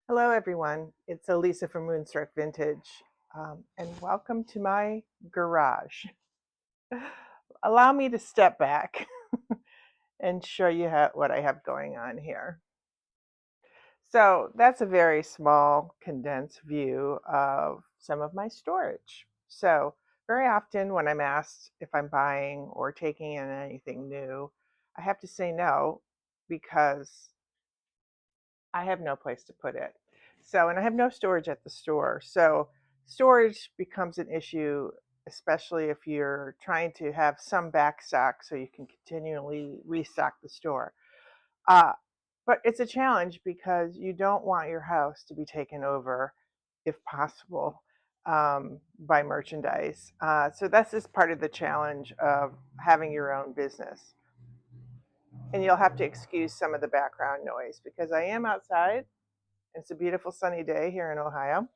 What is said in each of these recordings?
Hello everyone, it's Elisa from Moonstruck Vintage, and welcome to my garage. Allow me to step back and show you what I have going on here. So that's a very small, condensed view of some of my storage. So very often when I'm asked if I'm buying or taking in anything new, I have to say no because I have no place to put it. So, and I have no storage at the store. So, storage becomes an issue, especially if you're trying to have some back stock so you can continually restock the store. Uh, but it's a challenge because you don't want your house to be taken over, if possible, by merchandise. So, that's just part of the challenge of having your own business. And you'll have to excuse some of the background noise because I am outside. It's a beautiful sunny day here in Ohio,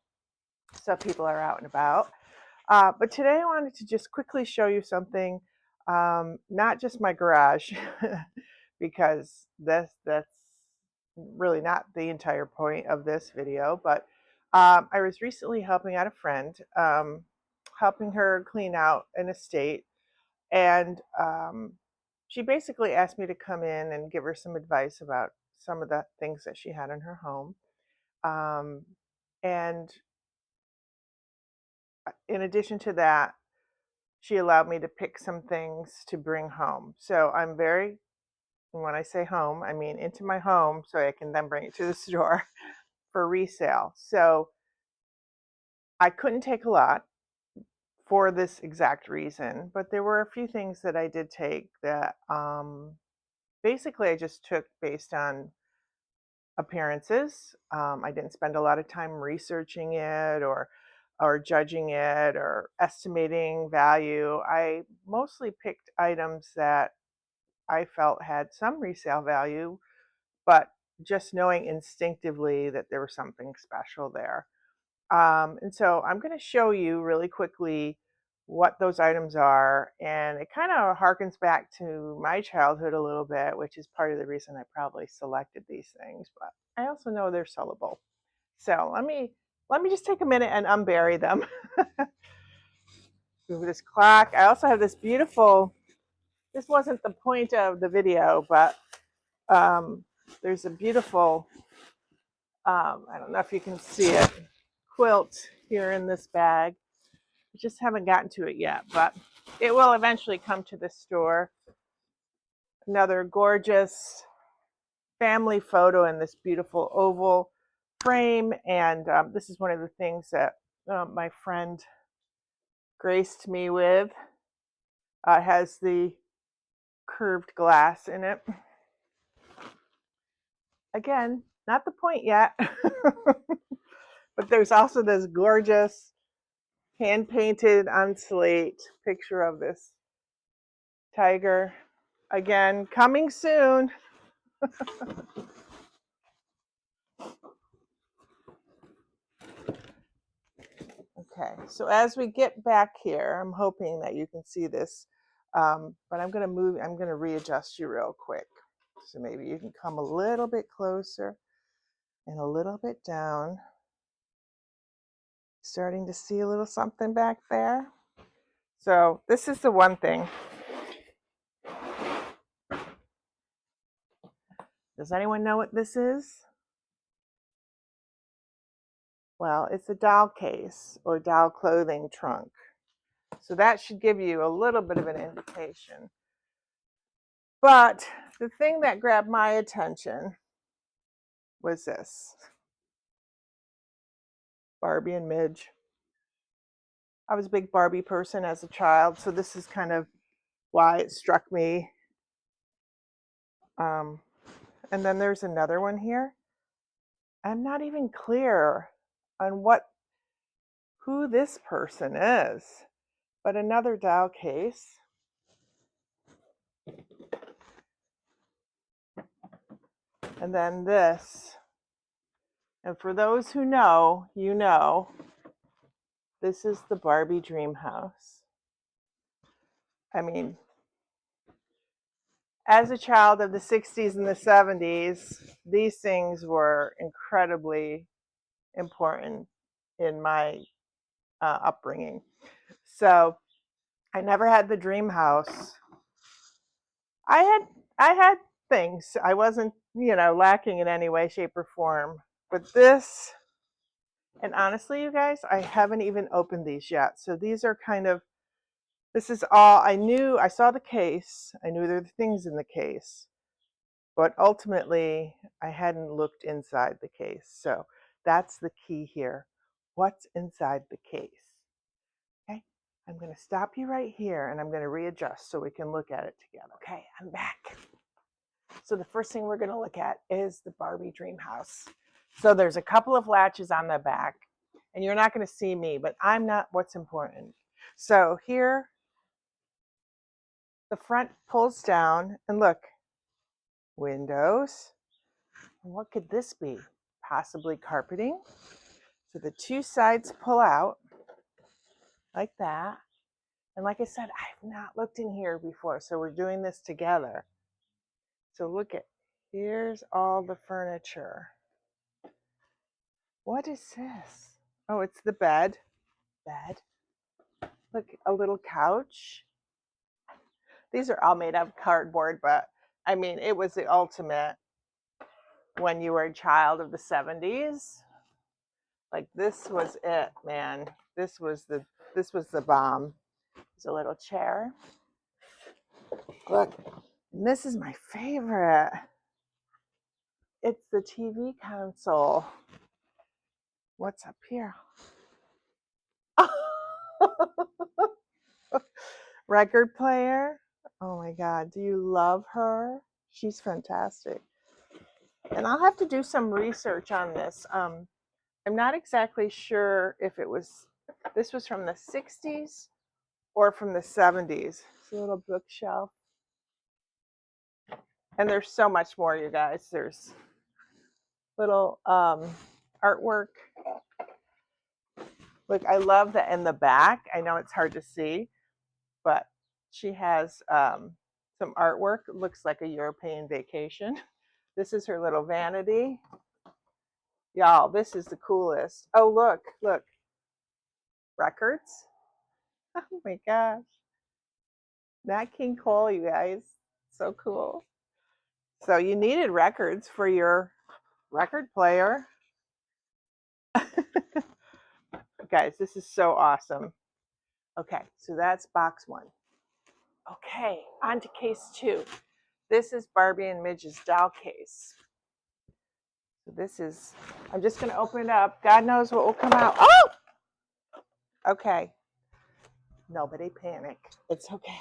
so people are out and about. But today I wanted to just quickly show you something, not just my garage, because that's really not the entire point of this video, but I was recently helping out a friend, helping her clean out an estate, and she basically asked me to come in and give her some advice about some of the things that she had in her home. Um, and in addition to that, she allowed me to pick some things to bring home. So I'm very, when I say home, I mean into my home so I can then bring it to the store for resale. So I couldn't take a lot for this exact reason, but there were a few things that I did take that basically I just took based on appearances. I didn't spend a lot of time researching it or judging it or estimating value. I mostly picked items that I felt had some resale value, but just knowing instinctively that there was something special there. And so I'm going to show you really quickly what those items are. And it kind of harkens back to my childhood a little bit, which is part of the reason I probably selected these things, but I also know they're sellable. So let me just take a minute and unbury them. Move this clock. I also have this beautiful, this wasn't the point of the video, but um, there's a beautiful, I don't know if you can see it, quilt here in this bag. I just haven't gotten to it yet, but it will eventually come to the store. Another gorgeous family photo in this beautiful oval frame. And this is one of the things that my friend graced me with. It has the curved glass in it. Again, not the point yet. But there's also this gorgeous hand painted on slate picture of this tiger. Again, coming soon. Okay, so as we get back here, I'm hoping that you can see this, but I'm going to readjust you real quick. So maybe you can come a little bit closer and a little bit down. Starting to see a little something back there. So this is the one thing. Does anyone know what this is? Well, it's a doll case or doll clothing trunk. So that should give you a little bit of an indication. But the thing that grabbed my attention was this. Barbie and Midge. I was a big Barbie person as a child, so this is kind of why it struck me. Um, and then there's another one here. I'm not even clear on who this person is, but another doll case. And then this. And for those who know, you know, this is the Barbie dream house. I mean, as a child of the 60s and the 70s, these things were incredibly important in my upbringing. So I never had the dream house. I had I had things. I wasn't, lacking in any way, shape, or form. But this, and honestly, you guys, I haven't even opened these yet. So these are this is all I knew. I saw the case. I knew there were things in the case. But ultimately, I hadn't looked inside the case. So that's the key here. What's inside the case? Okay, I'm going to stop you right here and I'm going to readjust so we can look at it together. Okay, I'm back. So the first thing we're going to look at is the Barbie dream house. So there's a couple of latches on the back, and you're not going to see me, but I'm not what's important. So here, the front pulls down, and look, windows. What could this be? Possibly carpeting. So the two sides pull out like that. And like I said, I've not looked in here before, so we're doing this together. So look at, here's all the furniture. What is this? Oh, it's the bed. Look, a little couch. These are all made of cardboard, but I mean, it was the ultimate when you were a child of the 70s. Like, this was it, man. This was the bomb. There's a little chair. Look, this is my favorite. It's the TV console. What's up here? Record player. Oh my God, do you love her? She's fantastic. And I'll have to do some research on this. I'm not exactly sure if this was from the 60s or from the 70s. It's a little bookshelf. And there's so much more, you guys. There's little artwork. Look, I love that in the back. I know it's hard to see, but she has some artwork. It looks like a European vacation. This is her little vanity. Y'all, this is the coolest. Oh, look. Records. Oh my gosh. Nat King Cole, you guys. So cool. So you needed records for your record player. Guys, this is so awesome. Okay, so that's box one. Okay, on to case two. This is Barbie and Midge's doll case. So I'm just going to open it up. God knows what will come out. Oh! Okay. Nobody panic. It's okay.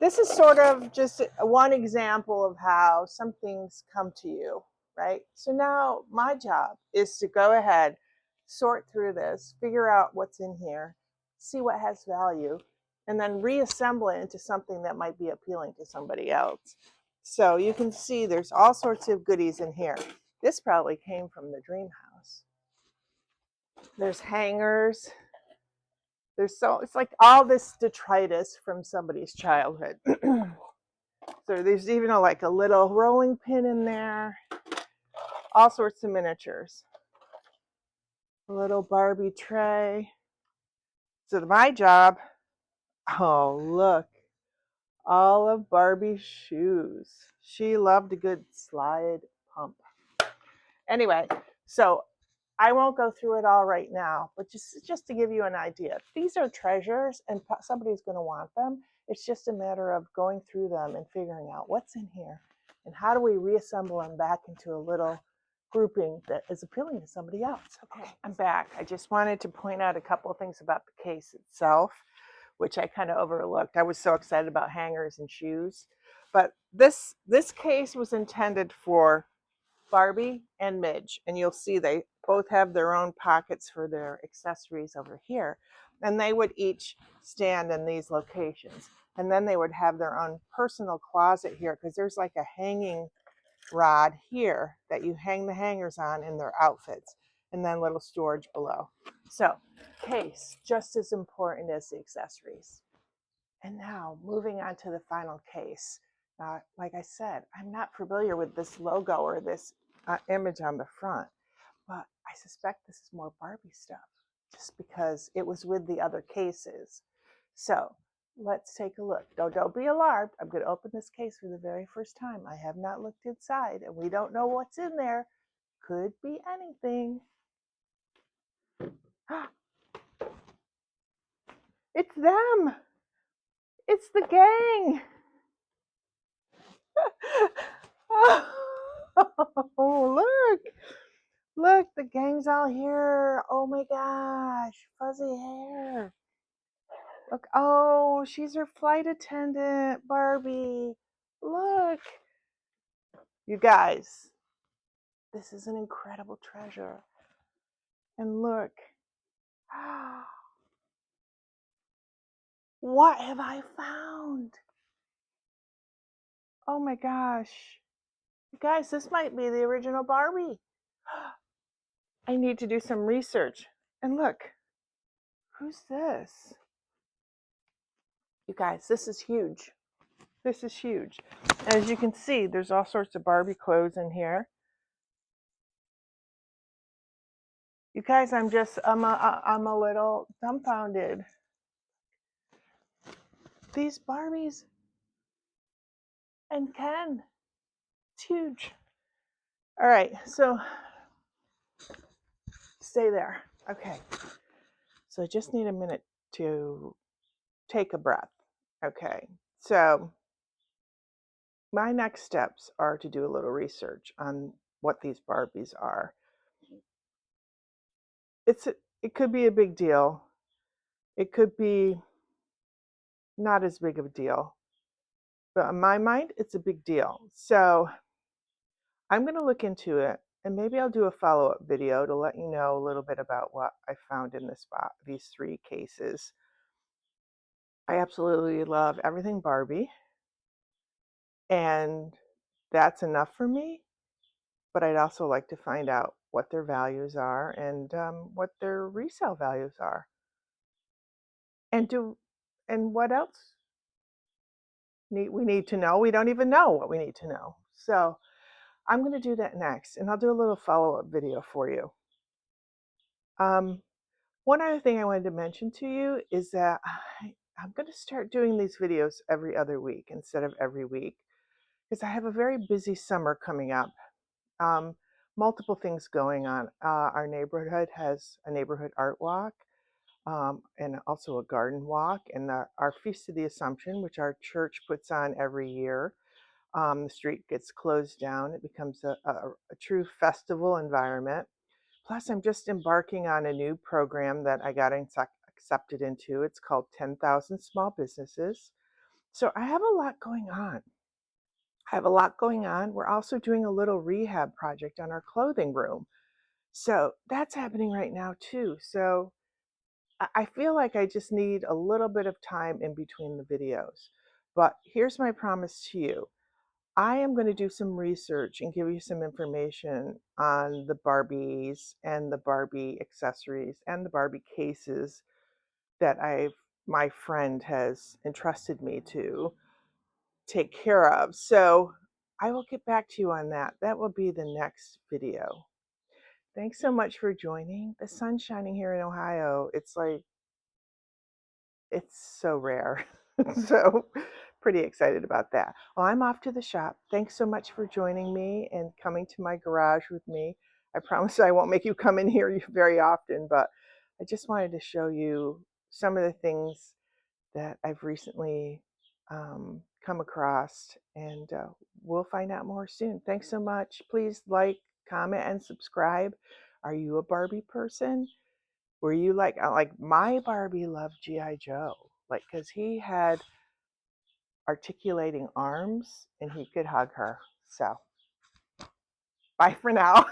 This is sort of just one example of how some things come to you, right? So now my job is to go ahead, sort through this, figure out what's in here, see what has value, and then reassemble it into something that might be appealing to somebody else. So you can see there's all sorts of goodies in here. This probably came from the dream house. There's hangers. It's like all this detritus from somebody's childhood. So there's even like a little rolling pin in there, all sorts of miniatures. A little Barbie tray. So my job, oh look, all of Barbie's shoes. She loved a good slide pump. Anyway, so I won't go through it all right now, but just to give you an idea, these are treasures and somebody's going to want them. It's just a matter of going through them and figuring out what's in here and how do we reassemble them back into a little grouping that is appealing to somebody else. Okay, I'm back. I just wanted to point out a couple of things about the case itself, which I kind of overlooked. I was so excited about hangers and shoes, but this case was intended for Barbie and Midge, and you'll see they both have their own pockets for their accessories over here, and they would each stand in these locations, and then they would have their own personal closet here because there's like a hanging rod here that you hang the hangers on in their outfits, and then little storage below. So case just as important as the accessories. And now moving on to the final case. Like I said, I'm not familiar with this logo or this image on the front, but I suspect this is more Barbie stuff just because it was with the other cases. So let's take a look. Don't be alarmed. I'm going to open this case for the very first time. I have not looked inside, and we don't know what's in there. Could be anything. It's them. It's the gang. Oh, look. Look, the gang's all here. Oh my gosh. Fuzzy hair. Look. Oh, she's her flight attendant, Barbie. Look. You guys, this is an incredible treasure. And look. What have I found? Oh my gosh. You guys, this might be the original Barbie. I need to do some research. And look, who's this? You guys, this is huge. This is huge. As you can see, there's all sorts of Barbie clothes in here. You guys, I'm a little dumbfounded. These Barbies and Ken, it's huge. All right, so stay there. Okay, so I just need a minute to take a breath. Okay, so my next steps are to do a little research on what these Barbies are. It could be a big deal. It could be not as big of a deal. But in my mind, it's a big deal. So I'm going to look into it, and maybe I'll do a follow-up video to let you know a little bit about what I found in these 3 cases. I absolutely love everything Barbie, and that's enough for me. But I'd also like to find out what their values are and what their resale values are. And what else we need to know? We don't even know what we need to know. So I'm going to do that next, and I'll do a little follow-up video for you. One other thing I wanted to mention to you is that I'm going to start doing these videos every other week instead of every week, because I have a very busy summer coming up. Multiple things going on. Our neighborhood has a neighborhood art walk, and also a garden walk, and our Feast of the Assumption, which our church puts on every year. The street gets closed down. It becomes a true festival environment. Plus, I'm just embarking on a new program that I got accepted into. It's called 10,000 Small Businesses. So I have a lot going on. We're also doing a little rehab project on our clothing room. So that's happening right now too. So I feel like I just need a little bit of time in between the videos. But here's my promise to you. I am going to do some research and give you some information on the Barbies and the Barbie accessories and the Barbie cases that my friend has entrusted me to take care of. So I will get back to you on that. That will be the next video. Thanks so much for joining. The sun's shining here in Ohio. It's so rare. So pretty excited about that. Well, I'm off to the shop. Thanks so much for joining me and coming to my garage with me. I promise I won't make you come in here very often, but I just wanted to show you some of the things that I've recently come across, and we'll find out more soon. Thanks so much. Please like, comment, and subscribe. Are you a Barbie person? Were you like my Barbie loved G.I. Joe, like, because he had articulating arms and he could hug her. So bye for now.